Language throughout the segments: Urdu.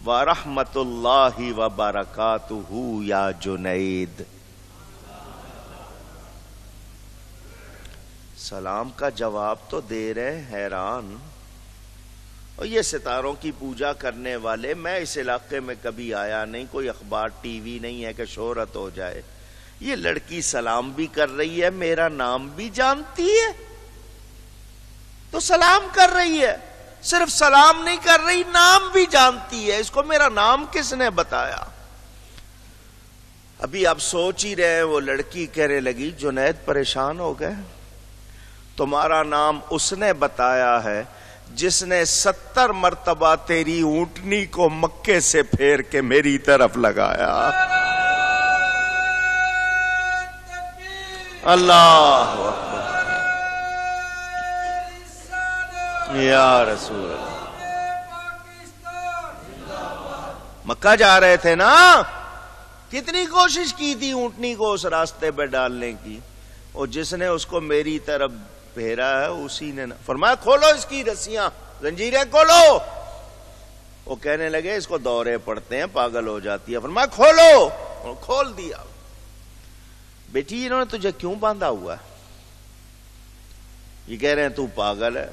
ورحمۃ اللہ وبرکاتہ یا جنید۔ سلام کا جواب تو دے رہے ہیں، حیران۔ اور یہ ستاروں کی پوجا کرنے والے، میں اس علاقے میں کبھی آیا نہیں، کوئی اخبار ٹی وی نہیں ہے کہ شہرت ہو جائے۔ یہ لڑکی سلام بھی کر رہی ہے، میرا نام بھی جانتی ہے، تو سلام کر رہی ہے، صرف سلام نہیں کر رہی، نام بھی جانتی ہے۔ اس کو میرا نام کس نے بتایا؟ ابھی آپ سوچ ہی رہے ہیں، وہ لڑکی کہنے لگی جنید پریشان ہو گئے، تمہارا نام اس نے بتایا ہے جس نے 70 مرتبہ تیری اونٹنی کو مکے سے پھیر کے میری طرف لگایا۔ اللہ اکبر، یا رسول اللہ۔ مکہ جا رہے تھے نا، کتنی کوشش کی تھی اونٹنی کو اس راستے پہ ڈالنے کی، اور جس نے اس کو میری طرف پھیرا ہے اسی نے فرمایا کھولو اس کی رسیاں، زنجیریں کھولو۔ وہ کہنے لگے اس کو دورے پڑتے ہیں، پاگل ہو جاتی ہے۔ فرمایا کھولو، اور کھول دیا۔ بیٹی انہوں نے تجھے کیوں باندھا ہوا ہے؟ یہ کہہ رہے ہیں تو پاگل ہے،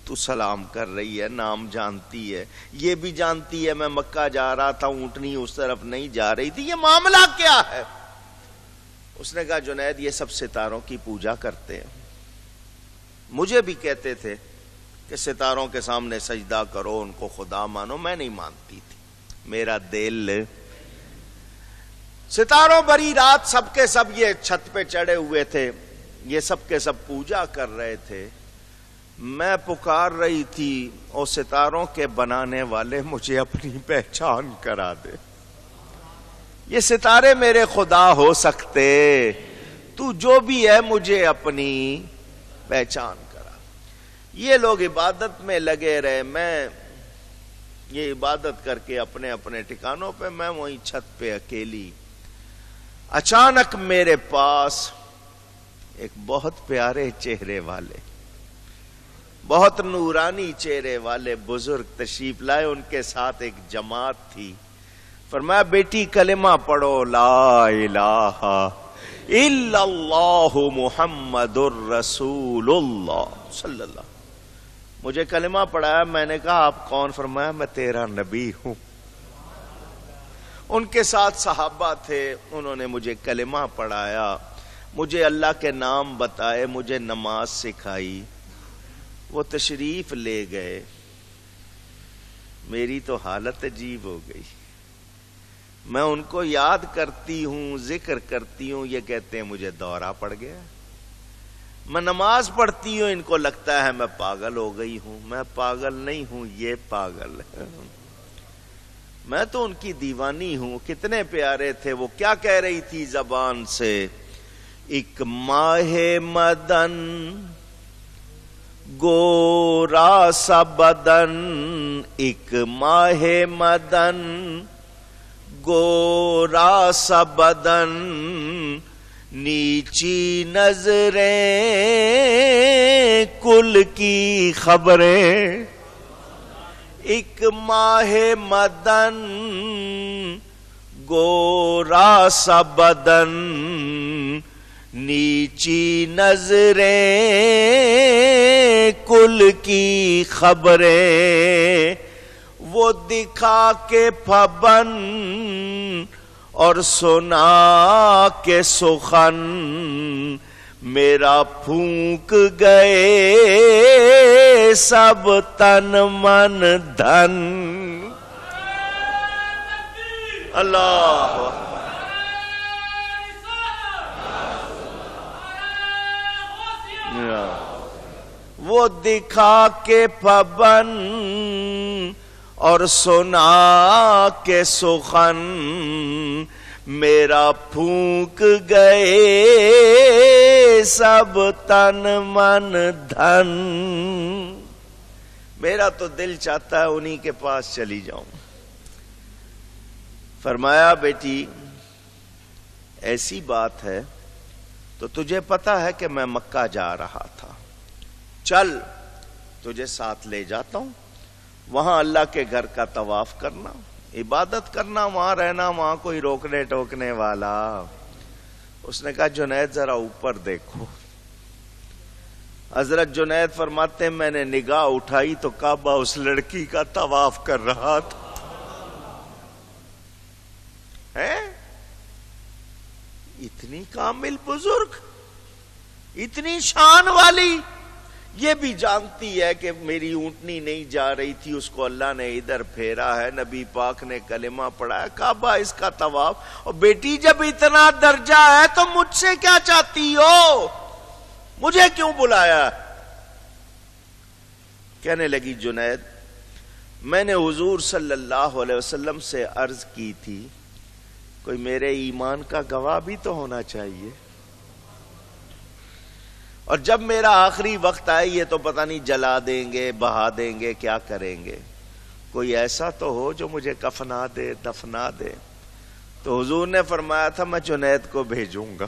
تو سلام کر رہی ہے، نام جانتی ہے، یہ بھی جانتی ہے میں مکہ جا رہا تھا، اونٹنی اس طرف نہیں جا رہی تھی، یہ معاملہ کیا ہے؟ اس نے کہا جنید یہ سب ستاروں کی پوجا کرتے ہیں، مجھے بھی کہتے تھے کہ ستاروں کے سامنے سجدہ کرو، ان کو خدا مانو، میں نہیں مانتی تھی، میرا دل۔ ستاروں بری رات سب کے سب یہ چھت پہ چڑھے ہوئے تھے، یہ سب کے سب پوجا کر رہے تھے، میں پکار رہی تھی اور ستاروں کے بنانے والے مجھے اپنی پہچان کرا دے، یہ ستارے میرے خدا ہو سکتے، تو جو بھی ہے مجھے اپنی پہچان کرا۔ یہ لوگ عبادت میں لگے رہے، میں یہ عبادت کر کے اپنے اپنے ٹھکانوں پہ، میں وہیں چھت پہ اکیلی۔ اچانک میرے پاس ایک بہت پیارے چہرے والے، بہت نورانی چہرے والے بزرگ تشریف لائے، ان کے ساتھ ایک جماعت تھی۔ فرمایا بیٹی کلمہ پڑھو، لا الہ الا اللہ محمد الرسول اللہ صلی اللہ۔ مجھے کلمہ پڑھایا، میں نے کہا آپ کون؟ فرمایا میں تیرا نبی ہوں۔ ان کے ساتھ صحابہ تھے، انہوں نے مجھے کلمہ پڑھایا، مجھے اللہ کے نام بتائے، مجھے نماز سکھائی، وہ تشریف لے گئے۔ میری تو حالت عجیب ہو گئی، میں ان کو یاد کرتی ہوں، ذکر کرتی ہوں، یہ کہتے ہیں مجھے دورہ پڑ گیا۔ میں نماز پڑھتی ہوں، ان کو لگتا ہے میں پاگل ہو گئی ہوں، میں پاگل نہیں ہوں، یہ پاگل ہے، میں تو ان کی دیوانی ہوں۔ کتنے پیارے تھے وہ، کیا کہہ رہی تھی زبان سے؟ ایک ماہ مدن گورا سا بدن، ایک ماہ مدن گورا سا بدن، نیچی نظریں کل کی خبریں، ایک ماہ مدن گورا سا بدن، نیچی نظریں کل کی خبریں، وہ دکھا کے پھبن اور سنا کے سخن، میرا پھونک گئے سب تن من دھن۔ اللہ وہ دکھا کے پھبن اور سنا کے سخن، میرا پھونک گئے سب تن من دھن۔ میرا تو دل چاہتا ہے انہی کے پاس چلی جاؤں۔ فرمایا بیٹی ایسی بات ہے تو تجھے پتا ہے کہ میں مکہ جا رہا تھا، چل تجھے ساتھ لے جاتا ہوں، وہاں اللہ کے گھر کا طواف کرنا، عبادت کرنا، وہاں رہنا، وہاں کوئی روکنے ٹوکنے والا۔ اس نے کہا جنید ذرا اوپر دیکھو۔ حضرت جنید فرماتے ہیں میں نے نگاہ اٹھائی تو کعبہ اس لڑکی کا طواف کر رہا تھا۔ اتنی کامل بزرگ، اتنی شان والی، یہ بھی جانتی ہے کہ میری اونٹنی نہیں جا رہی تھی، اس کو اللہ نے ادھر پھیرا ہے، نبی پاک نے کلمہ پڑھا ہے، کعبہ اس کا طواف۔ اور بیٹی جب اتنا درجہ ہے تو مجھ سے کیا چاہتی ہو؟ مجھے کیوں بلایا؟ کہنے لگی جنید میں نے حضور صلی اللہ علیہ وسلم سے عرض کی تھی کوئی میرے ایمان کا گواہ بھی تو ہونا چاہیے، اور جب میرا آخری وقت آئے یہ تو پتہ نہیں جلا دیں گے، بہا دیں گے، کیا کریں گے، کوئی ایسا تو ہو جو مجھے کفنا دے، دفنا دے۔ تو حضور نے فرمایا تھا میں جنید کو بھیجوں گا،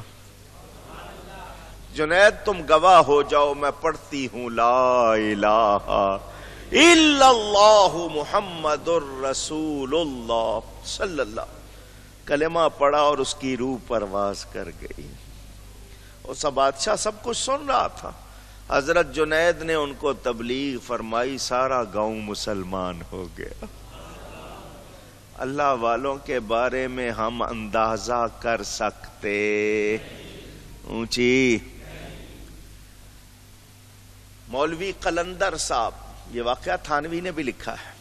جنید تم گواہ ہو جاؤ، میں پڑھتی ہوں لا الہ الا اللہ محمد الرسول اللہ صلی اللہ، کلمہ پڑھا اور اس کی روح پرواز کر گئی۔ اور سب بادشاہ سب کچھ سن رہا تھا۔ حضرت جنید نے ان کو تبلیغ فرمائی، سارا گاؤں مسلمان ہو گیا۔ اللہ والوں کے بارے میں ہم اندازہ کر سکتے؟ اونچی مولوی قلندر صاحب، یہ واقعہ تھانوی نے بھی لکھا ہے،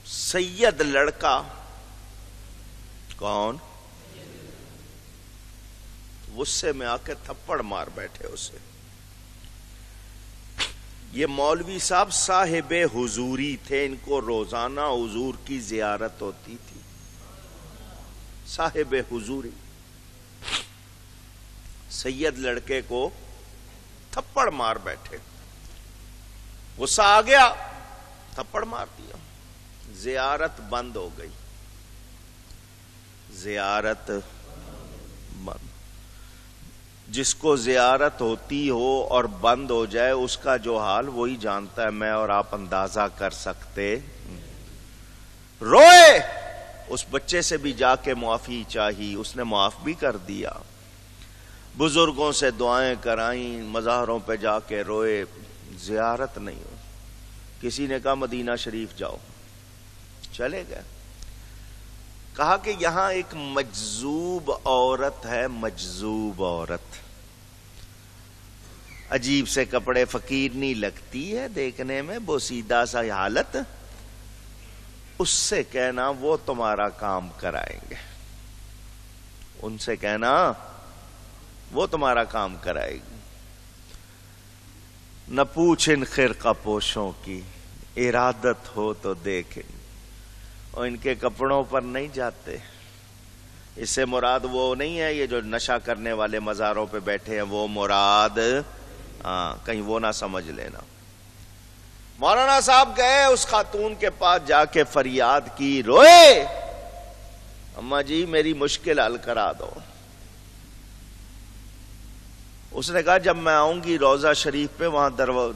سید لڑکا کون غصے میں آ کے تھپڑ مار بیٹھے اسے۔ یہ مولوی صاحب صاحب حضوری تھے، ان کو روزانہ حضور کی زیارت ہوتی تھی، صاحب حضوری۔ سید لڑکے کو تھپڑ مار بیٹھے، غصہ آ گیا، تھپڑ مار دیا، زیارت بند ہو گئی، زیارت بند۔ جس کو زیارت ہوتی ہو اور بند ہو جائے اس کا جو حال وہی جانتا ہے، میں اور آپ اندازہ کر سکتے۔ روئے، اس بچے سے بھی جا کے معافی چاہی، اس نے معاف بھی کر دیا، بزرگوں سے دعائیں کرائیں، مزاروں پہ جا کے روئے، زیارت نہیں ہو۔ کسی نے کہا مدینہ شریف جاؤ، چلے گئے۔ کہا کہ یہاں ایک مجذوب عورت ہے، مجذوب عورت، عجیب سے کپڑے، فقیرنی لگتی ہے دیکھنے میں، بوسیدہ سا حالت، اس سے کہنا وہ تمہارا کام کرائیں گے، ان سے کہنا وہ تمہارا کام کرائے گی۔ نہ پوچھ ان خرقہ پوشوں کی، ارادت ہو تو دیکھیں، اور ان کے کپڑوں پر نہیں جاتے۔ اس سے مراد وہ نہیں ہے یہ جو نشہ کرنے والے مزاروں پہ بیٹھے ہیں، وہ مراد کہیں وہ نہ سمجھ لینا۔ مولانا صاحب گئے، اس خاتون کے پاس جا کے فریاد کی، روئے، اماں جی میری مشکل حل کرا دو۔ اس نے کہا جب میں آؤں گی روضہ شریف پہ، وہاں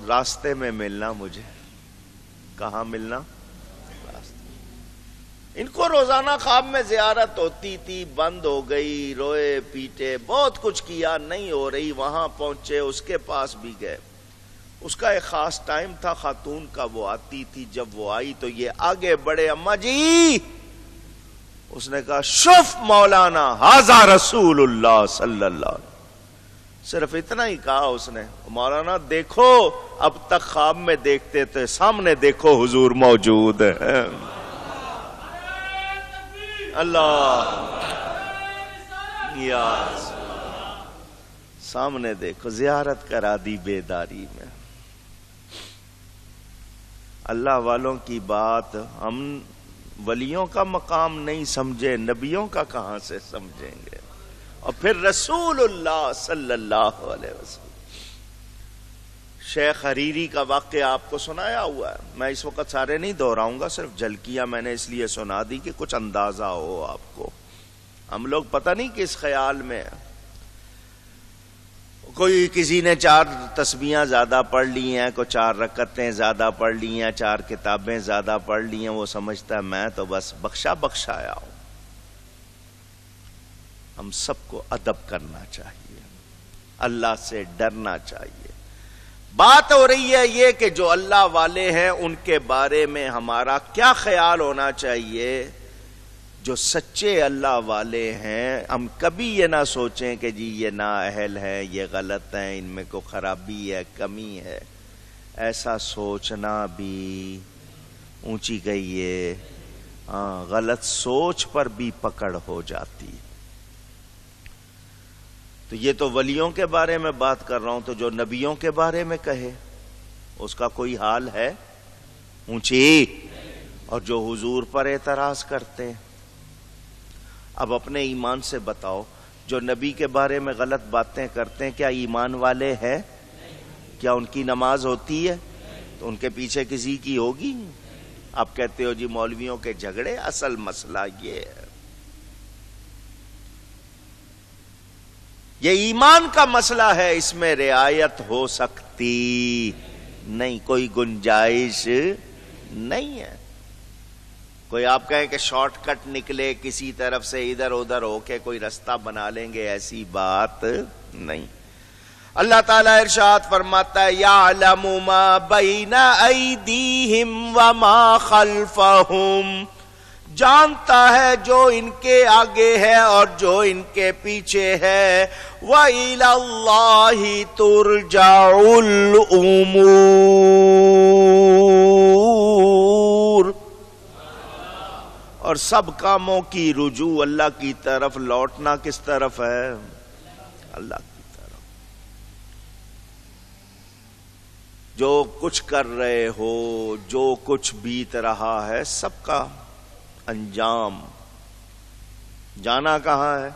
راستے میں ملنا مجھے۔ کہاں ملنا؟ ان کو روزانہ خواب میں زیارت ہوتی تھی، بند ہو گئی، روئے پیٹے، بہت کچھ کیا، نہیں ہو رہی، وہاں پہنچے، اس کے پاس بھی گئے۔ اس کا ایک خاص ٹائم تھا خاتون کا، وہ آتی تھی، جب وہ آئی تو یہ آگے بڑھے، اماں جی، اس نے کہا شف مولانا ھذا رسول اللہ صلی اللہ علیہ وسلم، صرف اتنا ہی کہا اس نے۔ مولانا دیکھو، اب تک خواب میں دیکھتے تھے، سامنے دیکھو حضور موجود ہے۔ اللہ یا سامنے دیکھو، زیارت کرا دی بیداری میں۔ اللہ والوں کی بات ہم ولیوں کا مقام نہیں سمجھے، نبیوں کا کہاں سے سمجھیں گے؟ اور پھر رسول اللہ صلی اللہ علیہ وسلم۔ شیخ حریری کا واقعہ آپ کو سنایا ہوا ہے، میں اس وقت سارے نہیں دہراؤں گا، صرف جھلکیاں میں نے اس لیے سنا دی کہ کچھ اندازہ ہو آپ کو۔ ہم لوگ پتہ نہیں کس خیال میں ہیں۔ کوئی کسی نے 4 تسبیحاں زیادہ پڑھ لی ہیں، کوئی 4 رکعتیں زیادہ پڑھ لی ہیں، 4 کتابیں زیادہ پڑھ لی ہیں، وہ سمجھتا ہے میں تو بس بخشایا ہوں۔ ہم سب کو ادب کرنا چاہیے، اللہ سے ڈرنا چاہیے۔ بات ہو رہی ہے یہ کہ جو اللہ والے ہیں ان کے بارے میں ہمارا کیا خیال ہونا چاہیے۔ جو سچے اللہ والے ہیں ہم کبھی یہ نہ سوچیں کہ جی یہ نااہل ہیں، یہ غلط ہیں، ان میں کوئی خرابی ہے، کمی ہے۔ ایسا سوچنا بھی اونچی گئی ہے، غلط سوچ پر بھی پکڑ ہو جاتی۔ تو یہ تو ولیوں کے بارے میں بات کر رہا ہوں، تو جو نبیوں کے بارے میں کہے اس کا کوئی حال ہے اونچی؟ اور جو حضور پر اعتراض کرتے ہیں، اب اپنے ایمان سے بتاؤ، جو نبی کے بارے میں غلط باتیں کرتے ہیں کیا ایمان والے ہیں؟ کیا ان کی نماز ہوتی ہے؟ تو ان کے پیچھے کسی کی ہوگی؟ آپ کہتے ہو جی مولویوں کے جھگڑے، اصل مسئلہ یہ ہے، یہ ایمان کا مسئلہ ہے، اس میں رعایت ہو سکتی نہیں، کوئی گنجائش نہیں ہے۔ کوئی آپ کہیں کہ شارٹ کٹ نکلے کسی طرف سے ادھر ادھر ہو کے کوئی رستہ بنا لیں گے، ایسی بات نہیں۔ اللہ تعالیٰ ارشاد فرماتا ہے یعلم ما بین ایدیہم وما خلفہم، جانتا ہے جو ان کے آگے ہے اور جو ان کے پیچھے ہے۔ وَإِلَى اللَّهِ تُرْجَعُ الْأُمُورُ، اور سب کاموں کی رجوع اللہ کی طرف، لوٹنا کس طرف ہے؟ اللہ کی طرف۔ جو کچھ کر رہے ہو، جو کچھ بیت رہا ہے، سب کا انجام جانا کہاں ہے؟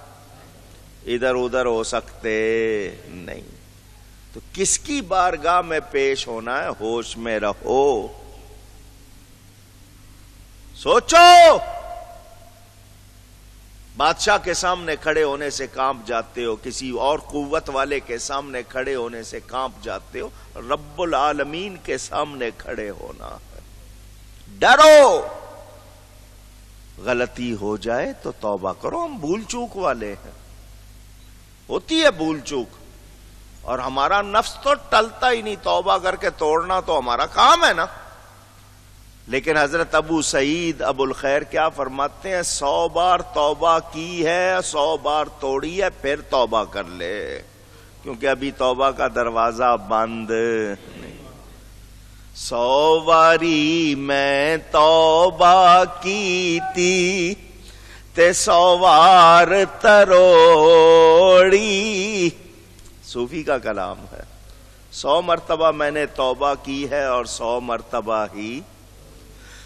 ادھر ادھر ہو سکتے نہیں۔ تو کس کی بارگاہ میں پیش ہونا ہے؟ ہوش میں رہو، سوچو۔ بادشاہ کے سامنے کھڑے ہونے سے کانپ جاتے ہو، کسی اور قوت والے کے سامنے کھڑے ہونے سے کانپ جاتے ہو، رب العالمین کے سامنے کھڑے ہونا ہے۔ ڈرو، غلطی ہو جائے تو توبہ کرو۔ ہم بھول چوک والے ہیں، ہوتی ہے بھول چوک، اور ہمارا نفس تو ٹلتا ہی نہیں، توبہ کر کے توڑنا تو ہمارا کام ہے نا۔ لیکن حضرت ابو سعید ابو الخیر کیا فرماتے ہیں؟ 100 بار توبہ کی ہے، 100 بار توڑی ہے، پھر توبہ کر لے، کیونکہ ابھی توبہ کا دروازہ بند نہیں۔ 100 باری میں توبہ کی تھی تے 100 بار تروڑی، صوفی کا کلام ہے۔ 100 مرتبہ میں نے توبہ کی ہے اور 100 مرتبہ ہی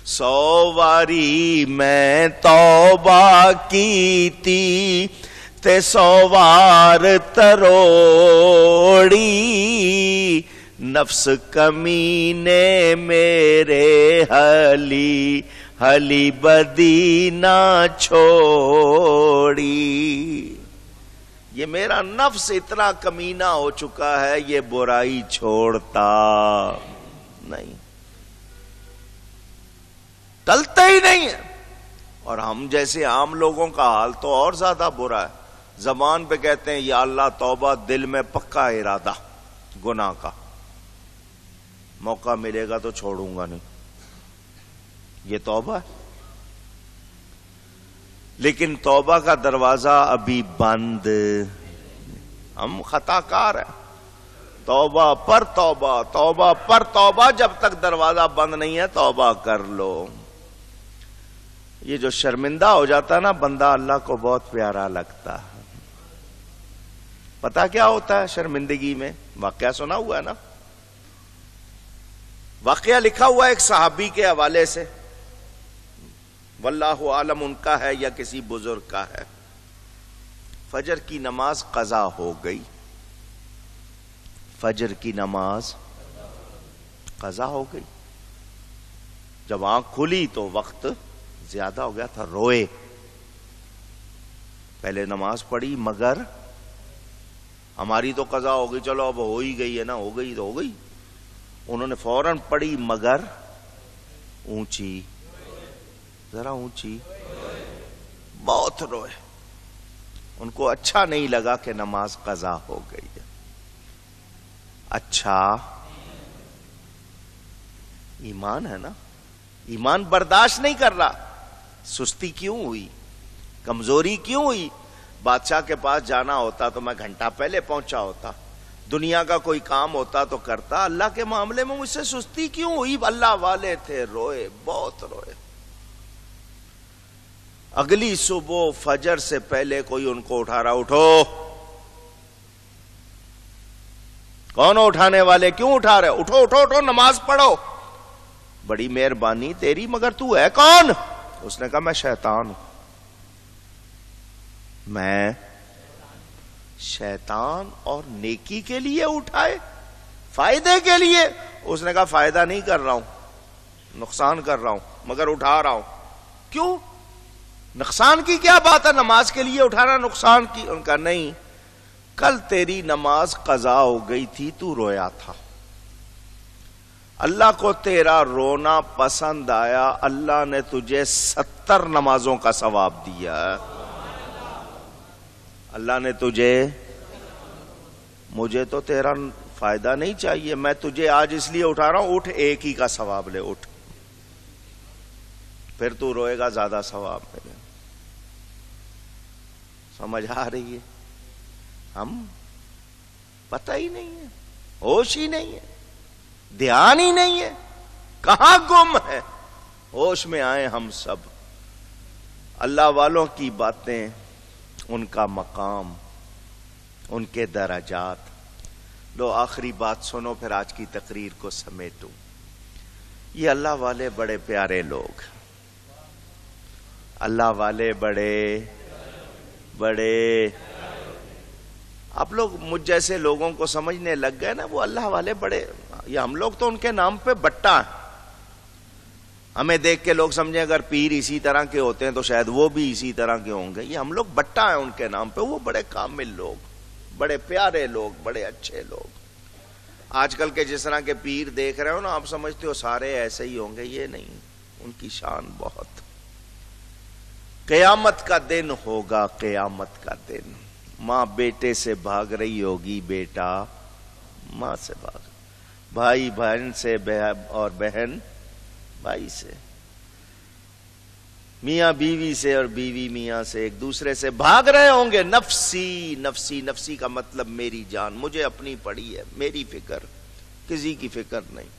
100 باری میں توبہ کی تھی تے 100 بار تروڑی، نفس کمینے میرے حلی حلی بدی نہ چھوڑی۔ یہ میرا نفس اتنا کمینہ ہو چکا ہے، یہ برائی چھوڑتا نہیں، ٹلتے ہی نہیں ہے۔ اور ہم جیسے عام لوگوں کا حال تو اور زیادہ برا ہے، زبان پہ کہتے ہیں یا اللہ توبہ، دل میں پکا ارادہ گناہ کا، موقع ملے گا تو چھوڑوں گا نہیں، یہ توبہ ہے۔ لیکن توبہ کا دروازہ ابھی بند، ہم خطا کار ہیں، توبہ پر توبہ، توبہ پر توبہ، جب تک دروازہ بند نہیں ہے توبہ کر لو۔ یہ جو شرمندہ ہو جاتا ہے نا بندہ، اللہ کو بہت پیارا لگتا ہے۔ پتا کیا ہوتا ہے شرمندگی میں؟ واقعہ سنا ہوا ہے نا، واقعہ لکھا ہوا ہے ایک صحابی کے حوالے سے، واللہ عالم ان کا ہے یا کسی بزرگ کا ہے۔ فجر کی نماز قضا ہو گئی، فجر کی نماز قضا ہو گئی۔ جب آنکھ کھلی تو وقت زیادہ ہو گیا تھا، روئے، پہلے نماز پڑھی مگر ہماری تو قضا ہو گئی، چلو اب ہو ہی گئی ہے نا، ہو گئی تو ہو گئی. انہوں نے فوراً پڑھی مگر اونچی، ذرا اونچی. بہت روئے، ان کو اچھا نہیں لگا کہ نماز قضا ہو گئی ہے. اچھا ایمان ہے نا، ایمان برداشت نہیں کر رہا. سستی کیوں ہوئی، کمزوری کیوں ہوئی؟ بادشاہ کے پاس جانا ہوتا تو میں گھنٹہ پہلے پہنچا ہوتا، دنیا کا کوئی کام ہوتا تو کرتا. اللہ کے معاملے میں مجھ سے سستی کیوں ہوئی؟ اللہ والے تھے، روئے، بہت روئے. اگلی صبح فجر سے پہلے کوئی ان کو اٹھا رہا، اٹھو. کون اٹھانے والے؟ کیوں اٹھا رہے؟ اٹھو اٹھو اٹھو، نماز پڑھو. بڑی مہربانی تیری، مگر تو ہے کون؟ اس نے کہا میں شیطان ہوں. میں شیطان؟ اور نیکی کے لیے اٹھائے، فائدے کے لیے؟ اس نے کہا فائدہ نہیں کر رہا ہوں، نقصان کر رہا ہوں، مگر اٹھا رہا ہوں. کیوں؟ نقصان کی کیا بات ہے؟ نماز کے لیے اٹھانا نقصان کی؟ ان کا نہیں، کل تیری نماز قضا ہو گئی تھی، تو رویا تھا، اللہ کو تیرا رونا پسند آیا، اللہ نے تجھے 70 نمازوں کا ثواب دیا. اللہ نے تجھے، مجھے تو تیرا فائدہ نہیں چاہیے، میں تجھے آج اس لیے اٹھا رہا ہوں، اٹھ، ایک ہی کا ثواب لے، اٹھ. پھر تو روئے گا، زیادہ ثواب ملے. سمجھ آ رہی ہے؟ ہم پتہ ہی نہیں ہے، ہوش ہی نہیں ہے، دھیان ہی نہیں ہے، کہاں گم ہے. ہوش میں آئے ہم سب. اللہ والوں کی باتیں، ان کا مقام، ان کے درجات. لو آخری بات سنو، پھر آج کی تقریر کو سمیٹوں. یہ اللہ والے بڑے پیارے لوگ، اللہ والے بڑے بڑے. آپ لوگ مجھ جیسے لوگوں کو سمجھنے لگ گئے نا وہ اللہ والے بڑے، یہ ہم لوگ تو ان کے نام پہ بٹا ہیں. ہمیں دیکھ کے لوگ سمجھیں اگر پیر اسی طرح کے ہوتے ہیں تو شاید وہ بھی اسی طرح کے ہوں گے. یہ ہم لوگ بٹا ہیں ان کے نام پہ. وہ بڑے کامل لوگ، بڑے پیارے لوگ، بڑے اچھے لوگ. آج کل کے جس طرح کے پیر دیکھ رہے ہو نا، آپ سمجھتے ہو سارے ایسے ہی ہوں گے، یہ نہیں. ان کی شان بہت. قیامت کا دن ہوگا، قیامت کا دن. ماں بیٹے سے بھاگ رہی ہوگی، بیٹا ماں سے بھاگ، بھائی بہن سے، اور بہن بھائی سے، میاں بیوی سے اور بیوی میاں سے، ایک دوسرے سے بھاگ رہے ہوں گے. نفسی نفسی، نفسی کا مطلب میری جان، مجھے اپنی پڑی ہے، میری فکر، کسی کی فکر نہیں.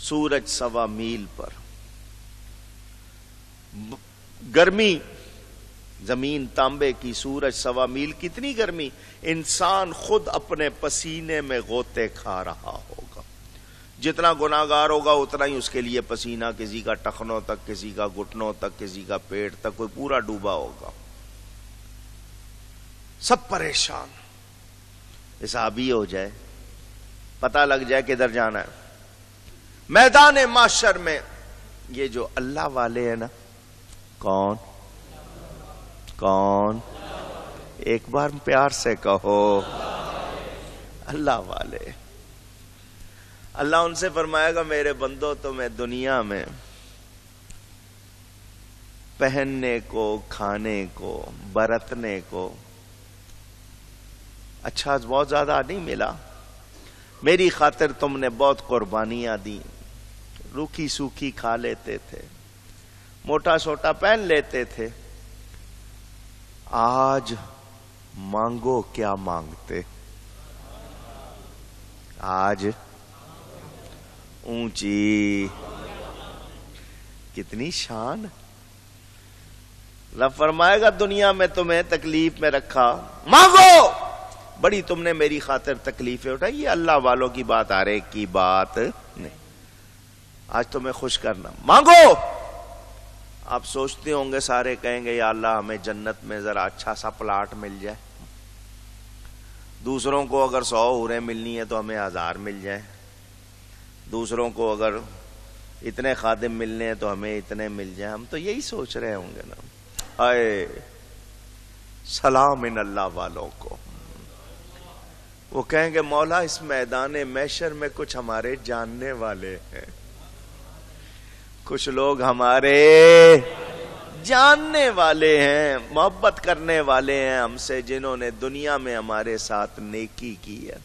سورج 1.25 میل پر، گرمی زمین تانبے کی، سورج 1.25 میل. کتنی گرمی! انسان خود اپنے پسینے میں غوطے کھا رہا ہوگا. جتنا گناہگار ہوگا اتنا ہی اس کے لیے پسینہ، کسی کا ٹخنوں تک، کسی کا گھٹنوں تک، کسی کا پیٹ تک، کوئی پورا ڈوبا ہوگا. سب پریشان. حسابی ہو جائے، پتہ لگ جائے کدھر جانا ہے. میدان محشر میں یہ جو اللہ والے ہیں نا، کون کون؟ ایک بار پیار سے کہو، اللہ والے. اللہ ان سے فرمائے گا میرے بندو تمہیں دنیا میں پہننے کو، کھانے کو، برتنے کو اچھا بہت زیادہ نہیں ملا. میری خاطر تم نے بہت قربانیاں دی. روکھی سوکھی کھا لیتے تھے، موٹا سوٹا پہن لیتے تھے. آج مانگو کیا مانگتے؟ آج اونچی، کتنی شان. رب فرمائے گا دنیا میں تمہیں تکلیف میں رکھا، مانگو. بڑی تم نے میری خاطر تکلیفیں اٹھائی. یہ اللہ والوں کی بات، آ رہے کی بات نہیں. آج تمہیں خوش کرنا، مانگو. آپ سوچتے ہوں گے سارے کہیں گے یا اللہ ہمیں جنت میں ذرا اچھا سا پلاٹ مل جائے. دوسروں کو اگر 100 حوریں ملنی ہے تو ہمیں 1000 مل جائیں. دوسروں کو اگر اتنے خادم ملنے ہیں تو ہمیں اتنے مل جائیں. ہم تو یہی سوچ رہے ہوں گے نا. اے سلام ان اللہ والوں کو. وہ کہیں گے مولا اس میدان محشر میں کچھ ہمارے جاننے والے ہیں، کچھ لوگ ہمارے جاننے والے ہیں، محبت کرنے والے ہیں ہم سے، جنہوں نے دنیا میں ہمارے ساتھ نیکی کی ہے۔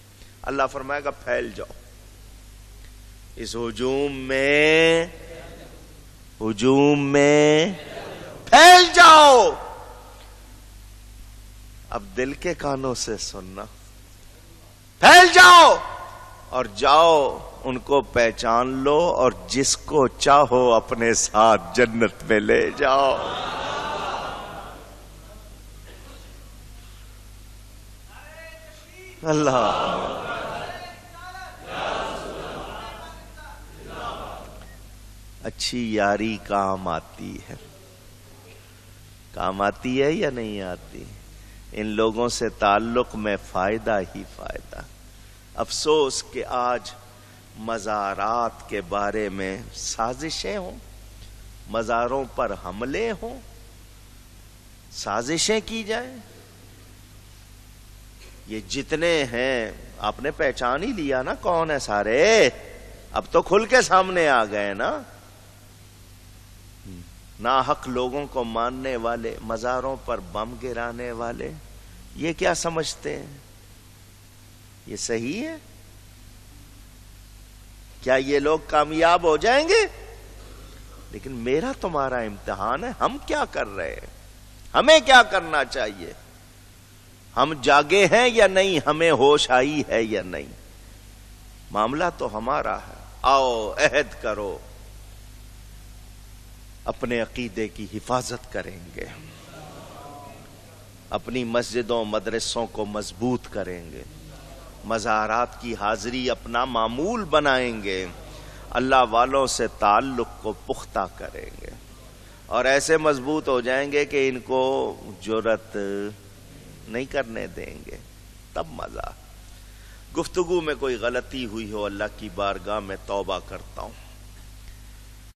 اللہ فرمائے گا پھیل جاؤ اس ہجوم میں پھیل جاؤ۔ اب دل کے کانوں سے سننا، پھیل جاؤ اور جاؤ ان کو پہچان لو، اور جس کو چاہو اپنے ساتھ جنت میں لے جاؤ۔ اللہ اچھی یاری کام آتی ہے، کام آتی ہے یا نہیں آتی؟ ان لوگوں سے تعلق میں فائدہ ہی فائدہ۔ افسوس کہ آج مزارات کے بارے میں سازشیں ہوں، مزاروں پر حملے ہوں، سازشیں کی جائیں۔ یہ جتنے ہیں آپ نے پہچان ہی لیا نا کون ہے سارے، اب تو کھل کے سامنے آ گئے نا۔ ناحق لوگوں کو ماننے والے، مزاروں پر بم گرانے والے، یہ کیا سمجھتے ہیں؟ یہ صحیح ہے؟ کیا یہ لوگ کامیاب ہو جائیں گے؟ لیکن میرا تمہارا امتحان ہے، ہم کیا کر رہے ہیں، ہمیں کیا کرنا چاہیے؟ ہم جاگے ہیں یا نہیں، ہمیں ہوش آئی ہے یا نہیں؟ معاملہ تو ہمارا ہے۔ آؤ عہد کرو، اپنے عقیدے کی حفاظت کریں گے، اپنی مسجدوں مدرسوں کو مضبوط کریں گے، مزارات کی حاضری اپنا معمول بنائیں گے، اللہ والوں سے تعلق کو پختہ کریں گے، اور ایسے مضبوط ہو جائیں گے کہ ان کو جرأت نہیں کرنے دیں گے۔ تب مزہ۔ گفتگو میں کوئی غلطی ہوئی ہو اللہ کی بارگاہ میں توبہ کرتا ہوں۔